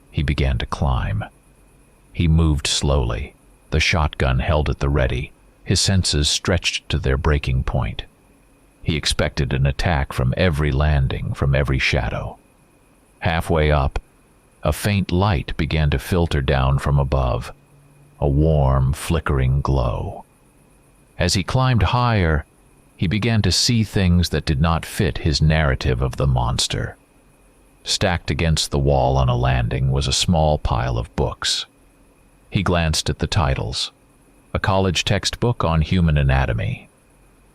He began to climb. He moved slowly, the shotgun held at the ready, his senses stretched to their breaking point. He expected an attack from every landing, from every shadow. Halfway up, a faint light began to filter down from above, a warm, flickering glow. As he climbed higher, he began to see things that did not fit his narrative of the monster. Stacked against the wall on a landing was a small pile of books. He glanced at the titles. A college textbook on human anatomy,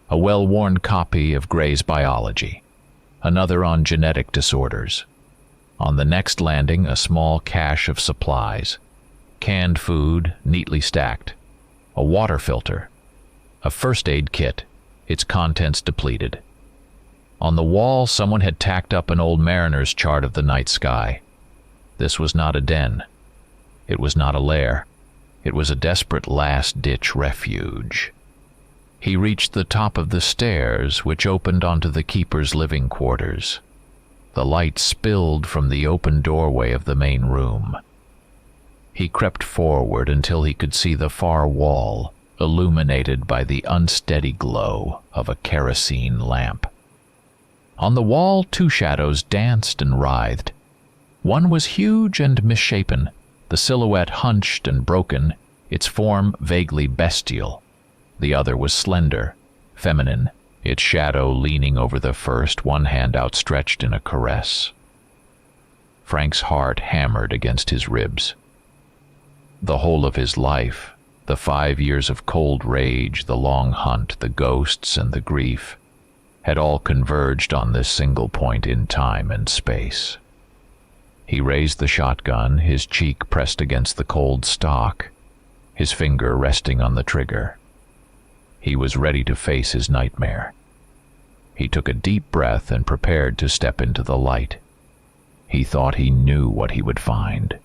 a well-worn copy of Gray's Biology, another on genetic disorders. On the next landing, a small cache of supplies, canned food neatly stacked, a water filter, a first aid kit, its contents depleted. On the wall, someone had tacked up an old mariner's chart of the night sky. This was not a den. It was not a lair. It was a desperate last-ditch refuge. He reached the top of the stairs, which opened onto the keeper's living quarters. The light spilled from the open doorway of the main room. He crept forward until he could see the far wall, illuminated by the unsteady glow of a kerosene lamp. On the wall, two shadows danced and writhed. One was huge and misshapen, the silhouette hunched and broken, its form vaguely bestial. The other was slender, feminine, its shadow leaning over the first, one hand outstretched in a caress. Frank's heart hammered against his ribs. The whole of his life, the 5 years of cold rage, the long hunt, the ghosts, and the grief, had all converged on this single point in time and space. He raised the shotgun, his cheek pressed against the cold stock, his finger resting on the trigger. He was ready to face his nightmare. He took a deep breath and prepared to step into the light. He thought he knew what he would find.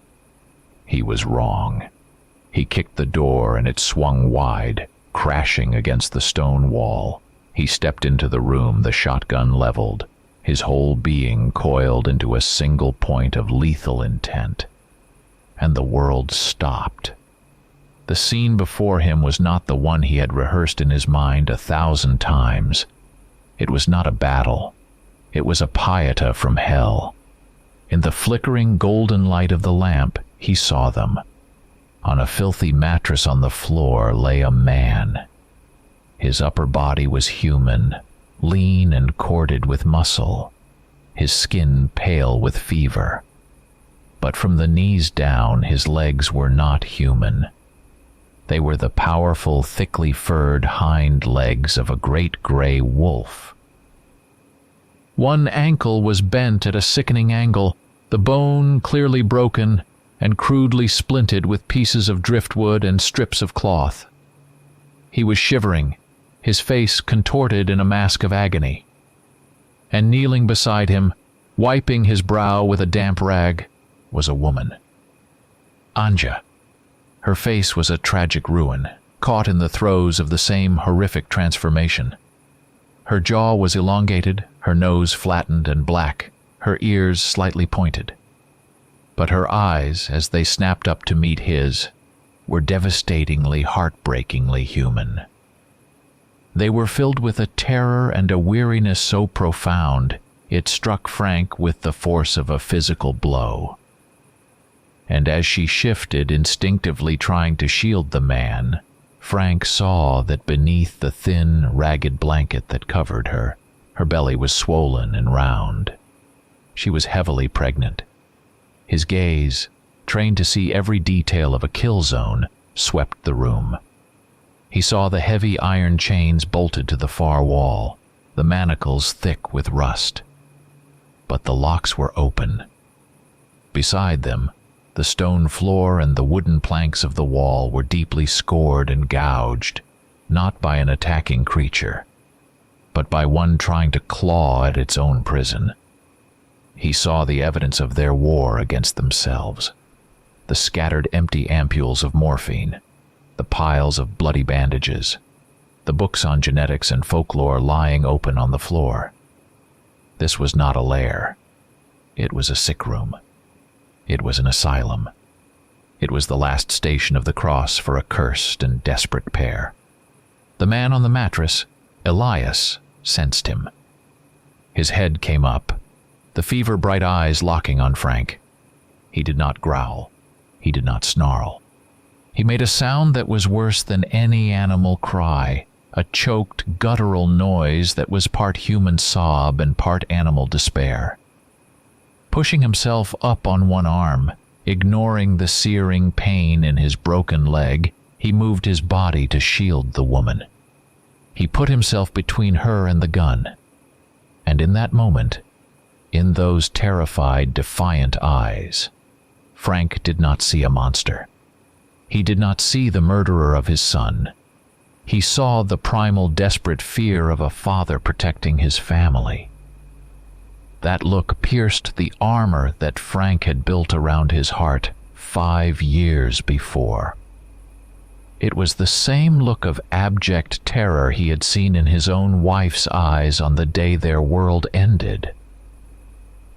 He was wrong. He kicked the door and it swung wide, crashing against the stone wall. He stepped into the room, the shotgun leveled. his whole being coiled into a single point of lethal intent. And the world stopped. The scene before him was not the one he had rehearsed in his mind 1,000 times. It was not a battle. It was a pieta from hell. In the flickering golden light of the lamp, he saw them. On a filthy mattress on the floor lay a man. His upper body was human, lean and corded with muscle, his skin pale with fever. But from the knees down, his legs were not human. They were the powerful, thickly furred hind legs of a great gray wolf. One ankle was bent at a sickening angle, the bone clearly broken and crudely splinted with pieces of driftwood and strips of cloth. He was shivering, his face contorted in a mask of agony. And kneeling beside him, wiping his brow with a damp rag, was a woman. Anja. Her face was a tragic ruin, caught in the throes of the same horrific transformation. Her jaw was elongated, her nose flattened and black, her ears slightly pointed. But her eyes, as they snapped up to meet his, were devastatingly, heartbreakingly human. They were filled with a terror and a weariness so profound, it struck Frank with the force of a physical blow. And as she shifted, instinctively trying to shield the man, Frank saw that beneath the thin, ragged blanket that covered her, her belly was swollen and round. She was heavily pregnant. His gaze, trained to see every detail of a kill zone, swept the room. He saw the heavy iron chains bolted to the far wall, the manacles thick with rust. But the locks were open. Beside them, the stone floor and the wooden planks of the wall were deeply scored and gouged, not by an attacking creature, but by one trying to claw at its own prison. He saw the evidence of their war against themselves, the scattered empty ampules of morphine, the piles of bloody bandages, the books on genetics and folklore lying open on the floor. This was not a lair. It was a sick room. It was an asylum. It was the last station of the cross for a cursed and desperate pair. The man on the mattress, Elias, sensed him. His head came up, the fever-bright eyes locking on Frank. He did not growl. He did not snarl. He made a sound that was worse than any animal cry, a choked, guttural noise that was part human sob and part animal despair. Pushing himself up on one arm, ignoring the searing pain in his broken leg, he moved his body to shield the woman. He put himself between her and the gun. And in that moment, in those terrified, defiant eyes, Frank did not see a monster. He did not see the murderer of his son. He saw the primal, desperate fear of a father protecting his family. That look pierced the armor that Frank had built around his heart 5 years before. It was the same look of abject terror he had seen in his own wife's eyes on the day their world ended.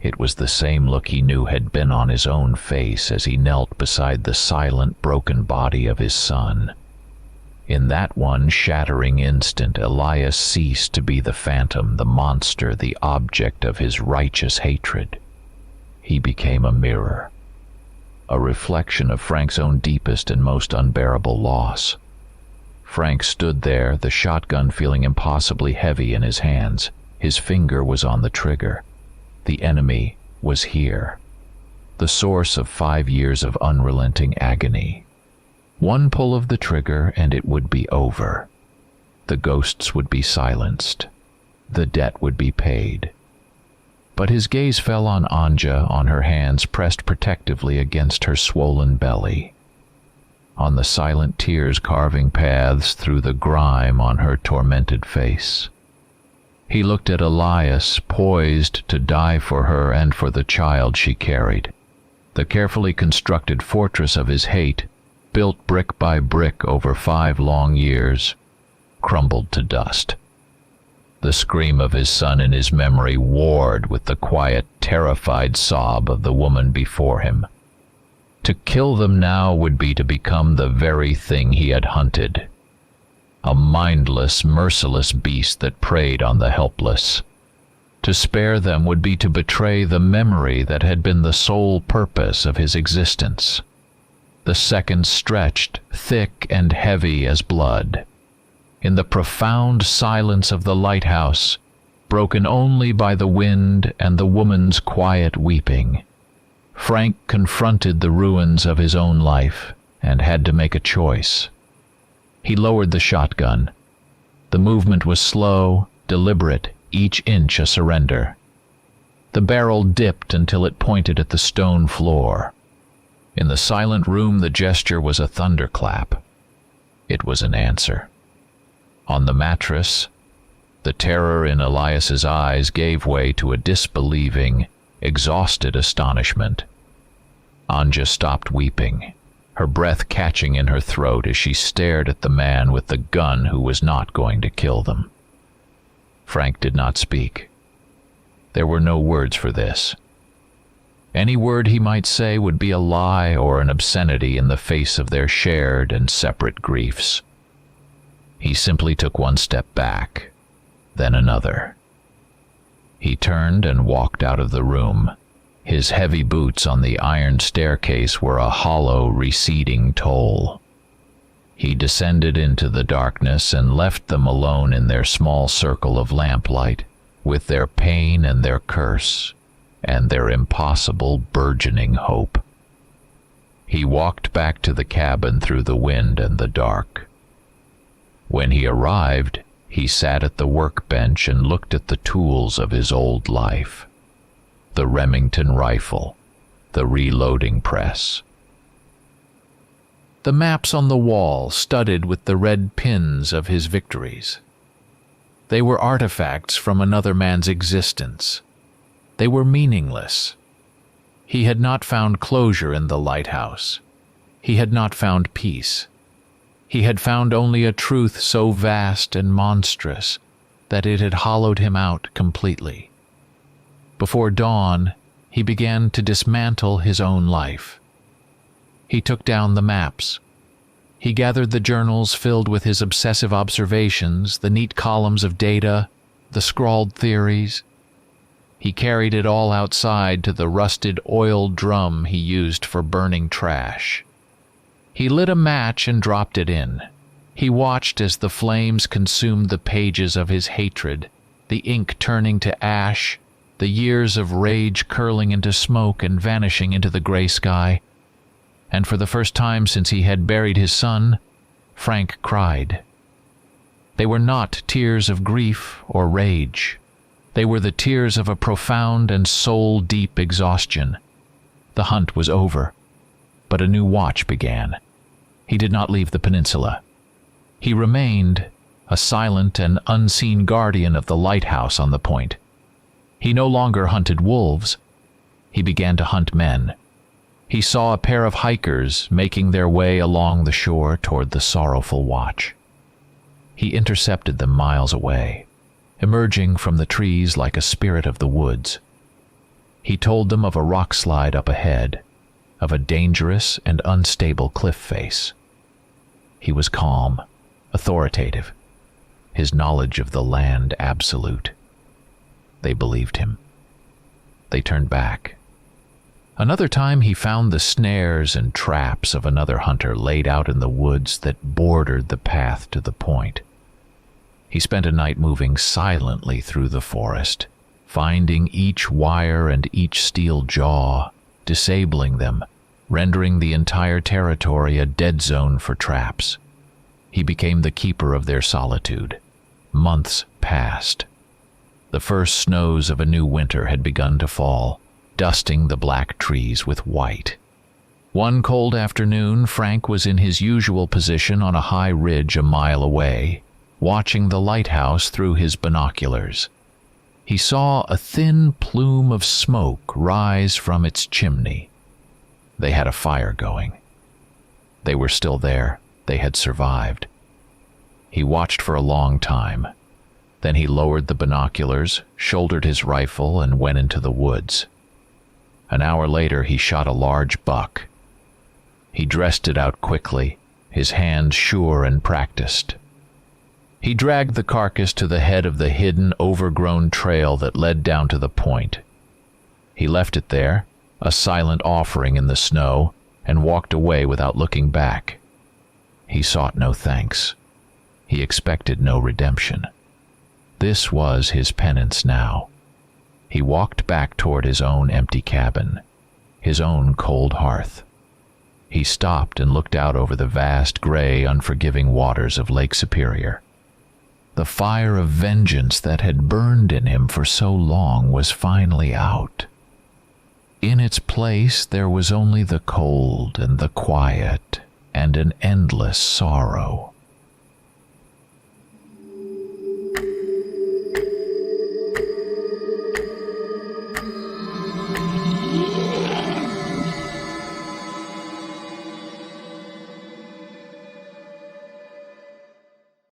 It was the same look he knew had been on his own face as he knelt beside the silent, broken body of his son. In that one shattering instant, Elias ceased to be the phantom, the monster, the object of his righteous hatred. He became a mirror, a reflection of Frank's own deepest and most unbearable loss. Frank stood there, the shotgun feeling impossibly heavy in his hands. His finger was on the trigger. The enemy was here, the source of 5 years of unrelenting agony. One pull of the trigger and it would be over. The ghosts would be silenced. The debt would be paid. But his gaze fell on Anja, on her hands pressed protectively against her swollen belly, on the silent tears carving paths through the grime on her tormented face. He looked at Elias, poised to die for her and for the child she carried. The carefully constructed fortress of his hate, built brick by brick over 5 long years, crumbled to dust. The scream of his son in his memory warred with the quiet, terrified sob of the woman before him. To kill them now would be to become the very thing he had hunted. A mindless, merciless beast that preyed on the helpless. To spare them would be to betray the memory that had been the sole purpose of his existence. The seconds stretched, thick and heavy as blood. In the profound silence of the lighthouse, broken only by the wind and the woman's quiet weeping, Frank confronted the ruins of his own life and had to make a choice. He lowered the shotgun. The movement was slow, deliberate, each inch a surrender. The barrel dipped until it pointed at the stone floor. In the silent room, the gesture was a thunderclap. It was an answer. On the mattress, the terror in Elias's eyes gave way to a disbelieving, exhausted astonishment. Anja stopped weeping, her breath catching in her throat as she stared at the man with the gun who was not going to kill them. Frank did not speak. There were no words for this. Any word he might say would be a lie or an obscenity in the face of their shared and separate griefs. He simply took one step back, then another. He turned and walked out of the room. His heavy boots on the iron staircase were a hollow, receding toll. He descended into the darkness and left them alone in their small circle of lamplight, with their pain and their curse, and their impossible, burgeoning hope. He walked back to the cabin through the wind and the dark. When he arrived, he sat at the workbench and looked at the tools of his old life. The Remington rifle, the reloading press. The maps on the wall studded with the red pins of his victories. They were artifacts from another man's existence. They were meaningless. He had not found closure in the lighthouse. He had not found peace. He had found only a truth so vast and monstrous that it had hollowed him out completely. Before dawn, he began to dismantle his own life. He took down the maps. He gathered the journals filled with his obsessive observations, the neat columns of data, the scrawled theories. He carried it all outside to the rusted oil drum he used for burning trash. He lit a match and dropped it in. He watched as the flames consumed the pages of his hatred, the ink turning to ash, the years of rage curling into smoke and vanishing into the gray sky. And for the first time since he had buried his son, Frank cried. They were not tears of grief or rage. They were the tears of a profound and soul-deep exhaustion. The hunt was over, but a new watch began. He did not leave the peninsula. He remained a silent and unseen guardian of the lighthouse on the point. He no longer hunted wolves. He began to hunt men. He saw a pair of hikers making their way along the shore toward the sorrowful watch. He intercepted them miles away, emerging from the trees like a spirit of the woods. He told them of a rock slide up ahead, of a dangerous and unstable cliff face. He was calm, authoritative, his knowledge of the land absolute. They believed him. They turned back. Another time he found the snares and traps of another hunter laid out in the woods that bordered the path to the point. He spent a night moving silently through the forest, finding each wire and each steel jaw, disabling them, rendering the entire territory a dead zone for traps. He became the keeper of their solitude. Months passed. The first snows of a new winter had begun to fall, dusting the black trees with white. One cold afternoon, Frank was in his usual position on a high ridge a mile away, watching the lighthouse through his binoculars. He saw a thin plume of smoke rise from its chimney. They had a fire going. They were still there. They had survived. He watched for a long time. Then he lowered the binoculars, shouldered his rifle, and went into the woods. An hour later, he shot a large buck. He dressed it out quickly, his hands sure and practiced. He dragged the carcass to the head of the hidden, overgrown trail that led down to the point. He left it there, a silent offering in the snow, and walked away without looking back. He sought no thanks. He expected no redemption. This was his penance now. He walked back toward his own empty cabin, his own cold hearth. He stopped and looked out over the vast, gray, unforgiving waters of Lake Superior. The fire of vengeance that had burned in him for so long was finally out. In its place there was only the cold and the quiet and an endless sorrow.